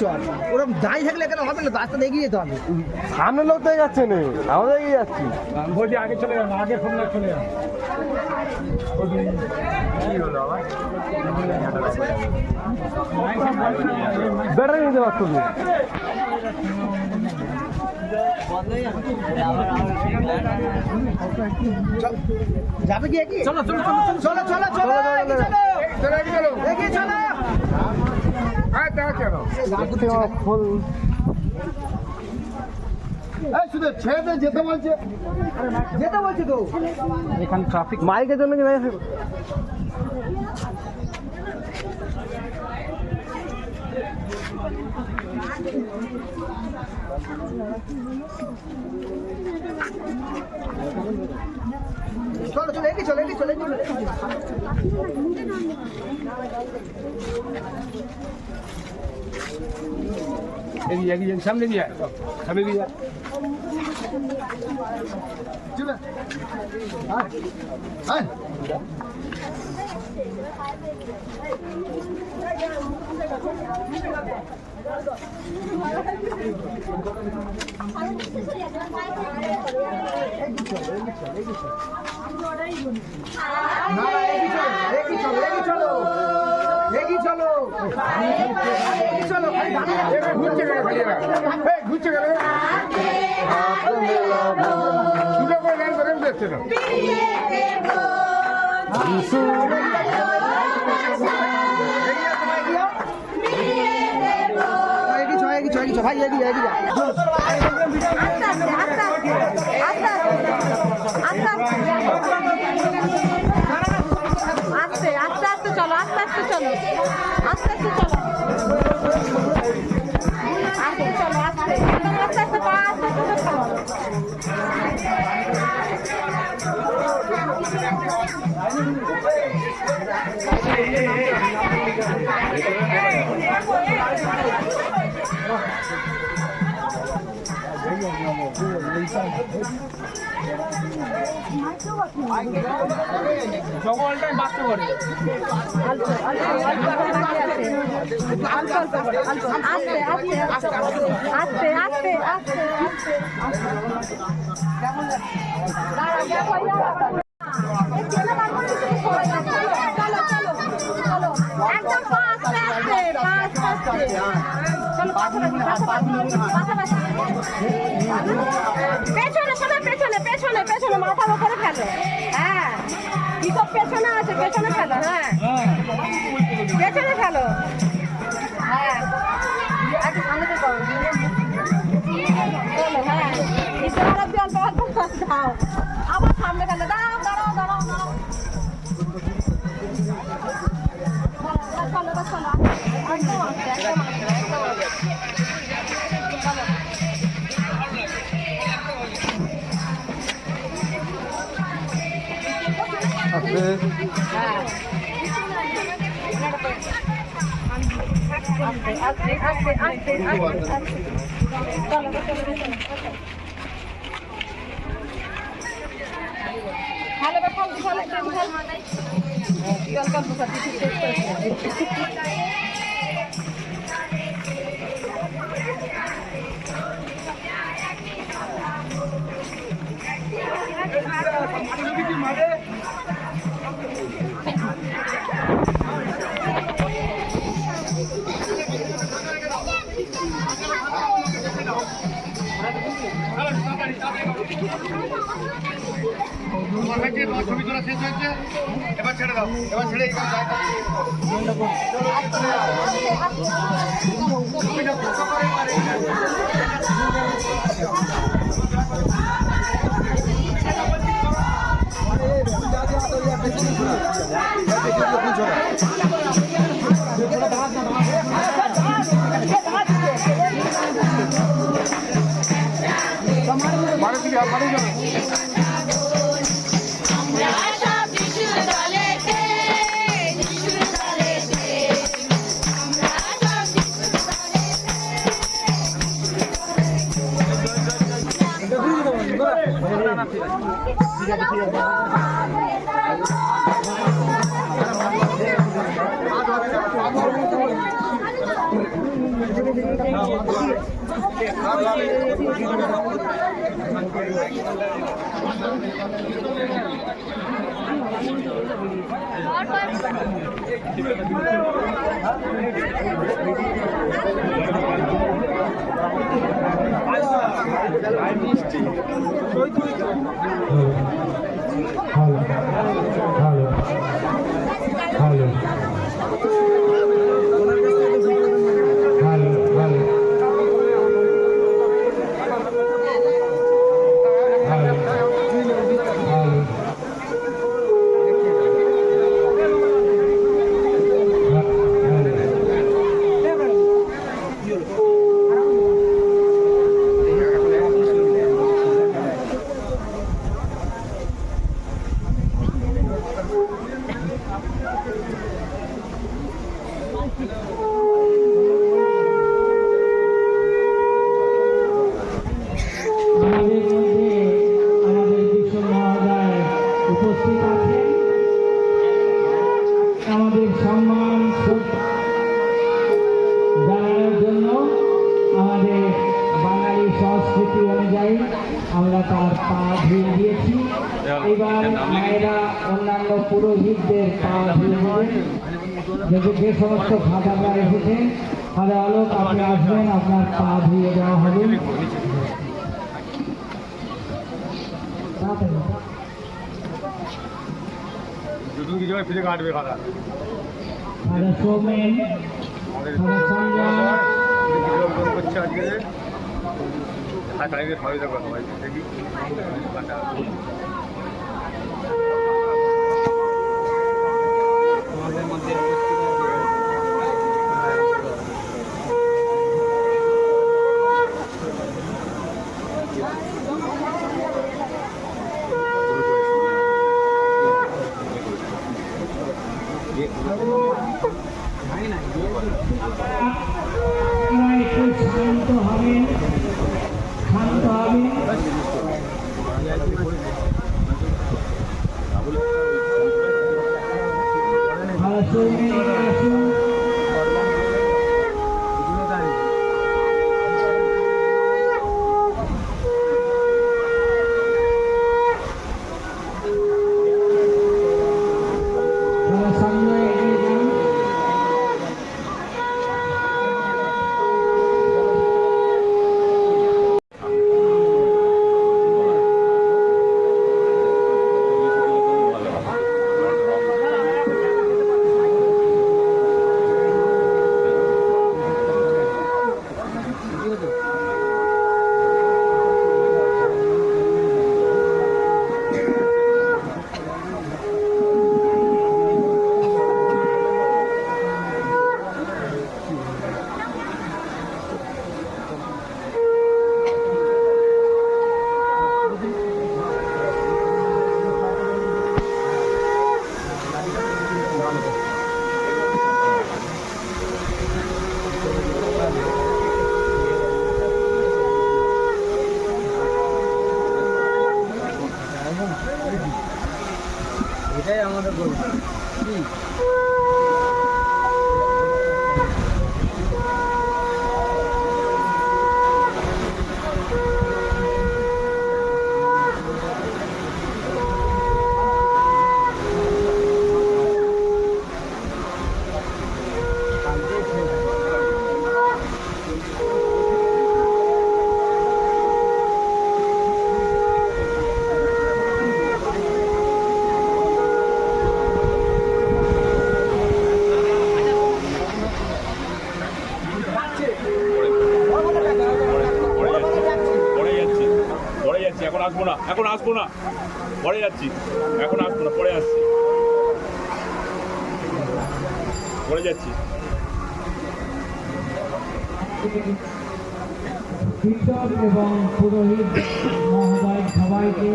চল ওরকম দাঁড়িয়ে থাকলে কেন হবে না, রাস্তা এগিয়ে যেতে হবে। সামনে লোক তো যাচ্ছে না, আমরা এগিয়ে যাচ্ছি। বলছি আগে চলে যান, আগে ফোন না চলে যান। ব্যাটারি নিতে পারতো না। যাবে কি এগিয়ে? চলো চলো চলো চলো চলো চলো এগিয়ে চলো। হ্যাঁ তা চলো। শুধু ছেড়ে যেতে বলছে, যেতে বলছে তো। এখানে ট্রাফিক মাইকের জন্য কি চলো চলো এগিয়ে চলো এগিয়ে চলো এগিয়ে চলো। এগিয়ে সামনে দিয়ে সামনে দিয়ে চলো ঘুরছে গেল ঘুরছে গেল দুটো করে গান করে দেখছে না। ভাই এগিয়ে এগিয়ে আস্তে আস্তে আস্তে চলো, আস্তে আস্তে চলো, আস্তে আস্তে চলো, আস্তে চলো, আস্তে আস্তে আস্তে পা আস্তে আস্তে চলো। জঙ্গলটাই বাঁচতে পারে। আস্তে আস্তে আস্তে একদম আস্তে আস্তে পেছনে সবাই পেছনে পেছনে পেছনে মাথার উপরে ফেলো। হ্যাঁ কি সব পেছনে আছে, পেছনে ফেলো। হ্যাঁ পেছনে ফেলো। হ্যাঁ একটু সামনে করো। হ্যাঁ দাও আবার সামনে ফেলে দাঁড়াও দাঁড়াও দাঁড়াও দাঁড়াও চলো চলো একদম আসছে একদম আসছে একদম আসছে হ্যাঁ আস্তে আস্তে আস্তে আস্তে চলো ভালো কথা ভালো জল কম করতে ঠিক ছবি তোলা শেষ হয়েছে এবার ছেড়ে দাও এবার ছেড়ে আমরা তার পা ধুয়ে দিয়েছি। এবার মায়েরা অন্যান্য পুরোহিতদের পা ধুয়ে দেবেন। যদি যে সমস্ত খাদারা এসেছেন খাদা আলোক আপনি আসবেন, আপনার পা ধুয়ে দেওয়া হবে। খাদা সৌমেন, খাদা সঞ্জয়, একটু শান্ত হবেন, শান্ত হবেন। আসুন পরে যাচ্ছি এখন আসবো না পরে যাচ্ছি এখন আসবো না পরে আসছি পরে যাচ্ছি কীর্তন এবং পুরোহিত মহোদয় সবাইকে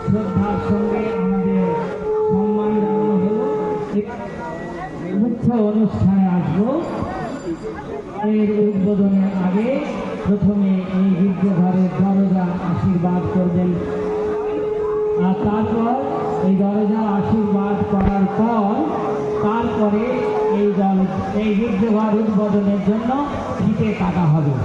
শ্রদ্ধার সঙ্গে আমাদের সম্মান জানানো হলো। মুখ্য অনুষ্ঠানে আসবো এর উদ্বোধনের আগে প্রথমে এই গির্জাঘরের দরজা আশীর্বাদ করবেন, আর তারপর এই দরজা আশীর্বাদ করার পর তারপরে এই গির্জাঘর উদ্বোধনের জন্য ফিতে কাটা হবে।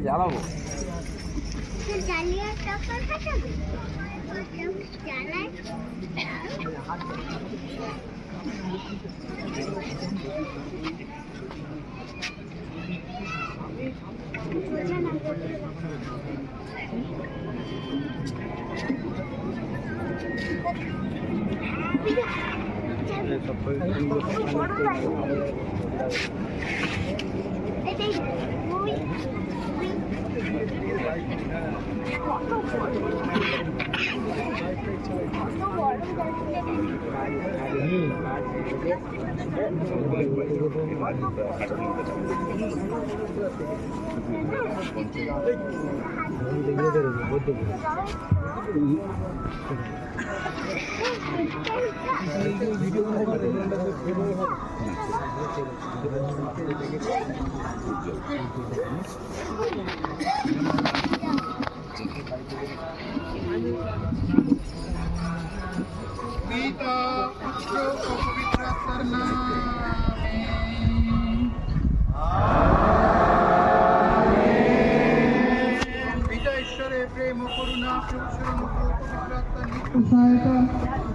জ্বালাবো জ্বালিয়ে তখন ফাটাবে জ্বালায় পিতা পুত্র ও পবিত্র আত্মার নামে পিতা ঈশ্বরের প্রেম ও করুণা প্রভু পবিত্র আত্মার নিত্য সহায়তা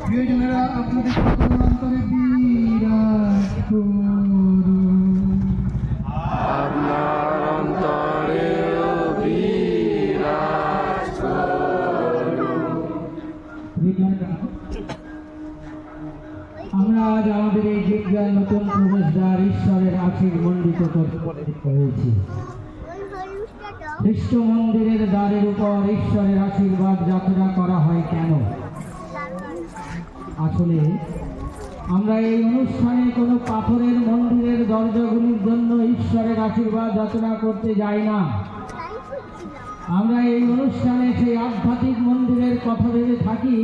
প্রিয়জনেরা আপনাদের সকল অন্তরে বিরাজ করুন। আপনার অন্তরে বিরাজ আমরা আজ আমাদের এই গির্জার নতুন প্রবেশদ্বার ঈশ্বরের আশীর মণ্ডিত করতে হয়েছি। খ্রিস্ট মন্দিরের দ্বারের উপর ঈশ্বরের আশীর্বাদ যাত্রা করা হয় কেন? আসলে আমরা এই অনুষ্ঠানে কোনো পাথরের মন্দিরের দরজাগুলির জন্য ঈশ্বরের আশীর্বাদ যাচনা করতে যাই না। আমরা এই অনুষ্ঠানে সেই আধ্যাত্মিক মন্দিরের কথা ভেবে থাকি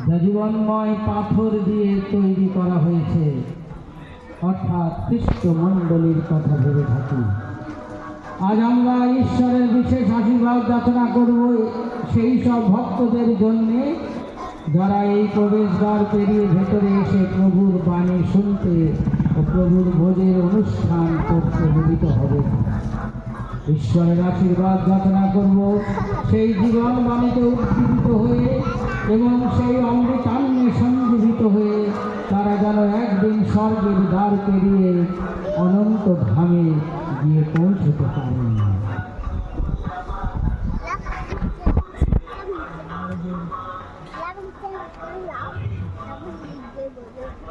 যা জীবনময় পাথর দিয়ে তৈরি করা হয়েছে, অর্থাৎ খ্রিস্ট মণ্ডলীর কথা ভেবে থাকি। আজ আমরা ঈশ্বরের বিশেষ আশীর্বাদ যাচনা করব সেই সব ভক্তদের জন্যে যারা এই প্রবেশদ্বার পেরিয়ে ভেতরে এসে প্রভুর বাণী শুনতে ও প্রভুর ভোজের অনুষ্ঠান করতে মিলিত হবে। ঈশ্বরের আশীর্বাদ যাচনা করব সেই জীবন বাণীতে উদ্দীপিত হয়ে এবং সেই অমৃতান্নে সঞ্জীবিত হয়ে তারা যেন একদিন স্বর্গের দ্বার পেরিয়ে অনন্ত ধামে গিয়ে পৌঁছতে পারেন।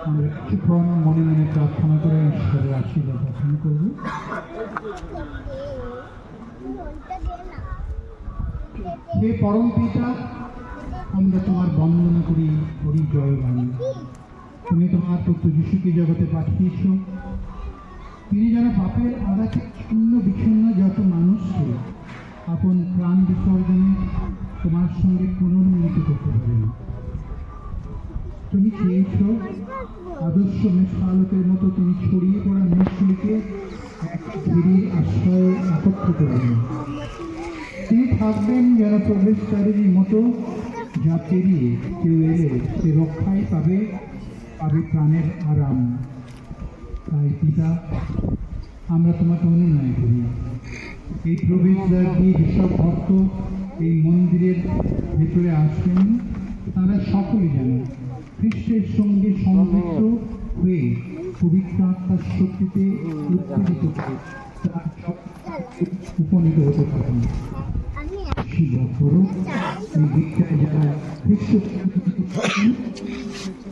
আমরা কিছুক্ষণ মনে মনে প্রার্থনা করে ঈশ্বরের আশীর্বাদ গ্রহণ করব। হে পরম পিতা, আমরা তোমার বন্দনা করি জয় বাণী। তুমি তোমার পুত্র যিশুকে জগতে পাঠিয়েছ, তিনি যেন পাপের আঘাতে ছিন্ন বিচ্ছিন্ন যত মানুষকে আপন প্রাণ বিসর্জনে তোমার সঙ্গে পুনর্মিলিত করতে পারেন। তুমি চেয়েছ আদর্শ মেষপালকের মতো তিনি ছড়িয়ে পড়া মানুষগুলিকে এক ঘিরির আশ্রয়ে একত্রিত করেন। তিনি থাকবেন যেন প্রবেশকারীর মতো, যা পেরিয়ে কেউ এলে সে রক্ষাই পাবে প্রাণের আরাম। তাই পিতা, আমরা তোমাকে অনুনয় করি, এই প্রবেশদ্বার দিয়ে যেসব ভক্ত এই মন্দিরের ভেতরে আসবেন তারা সকলে যেন খ্রিস্টের সঙ্গে সংযুক্ত হয়ে পবিত্র আত্মার শক্তিতে উত্তেজিত করে উপনীত হতে পারেন। এই দিকটায় যারা খ্রিস্ট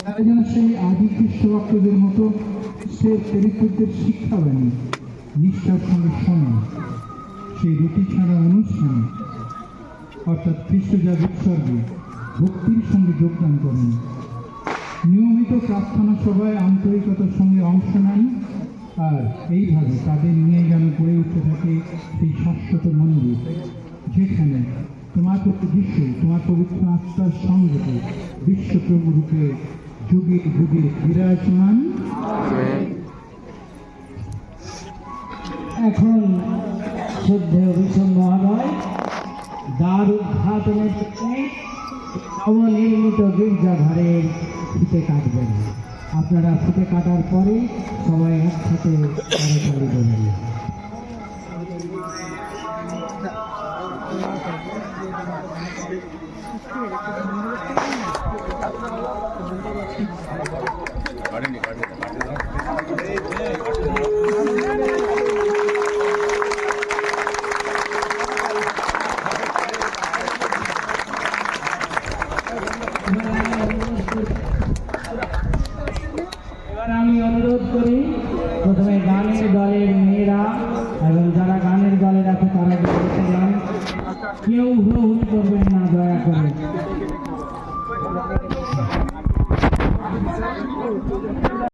তারা যেন সেই আদি খ্রিস্ট ভক্তদের মতো খ্রিস্টের চরিত্রদের শিক্ষাবাণী নিষ্ঠার সঙ্গে শোনেন। সেই রুটি ছাড়া অনুষ্ঠানে অর্থাৎ খ্রিস্ট যার উৎসর্গে ভক্তির সঙ্গে যোগদান করেন। নিয়মিত প্রার্থনা সভায় আন্তরিকতার সঙ্গে অংশ নেন, আর এইভাবে তাদের নিয়ে যেন গড়ে উঠতে থাকে সেই শাশ্বত মন্দির, যেখানে তোমার প্রতি যিশু তোমার পবিত্র আত্মার সঙ্গে বিশ্বপ্রভু রূপে যুগে যুগে বিরাজমান। এখন শ্রদ্ধেয় ভীষণ মহাদয় দ্বার উদ্ঘাটনের জন্য নবনির্মিত গির্জাঘরের ফিতে কাটবেন। আপনারা ফিতে কাটার পরে সবাই একসাথে তাড়াতাড়ি দেবেন। এবার আমি অনুরোধ করি প্রথমে গানের দলের মেয়েরা এবং যারা গানের দলের আছে তারা বসে যান, কেউ হুড়োহুড়ি করবে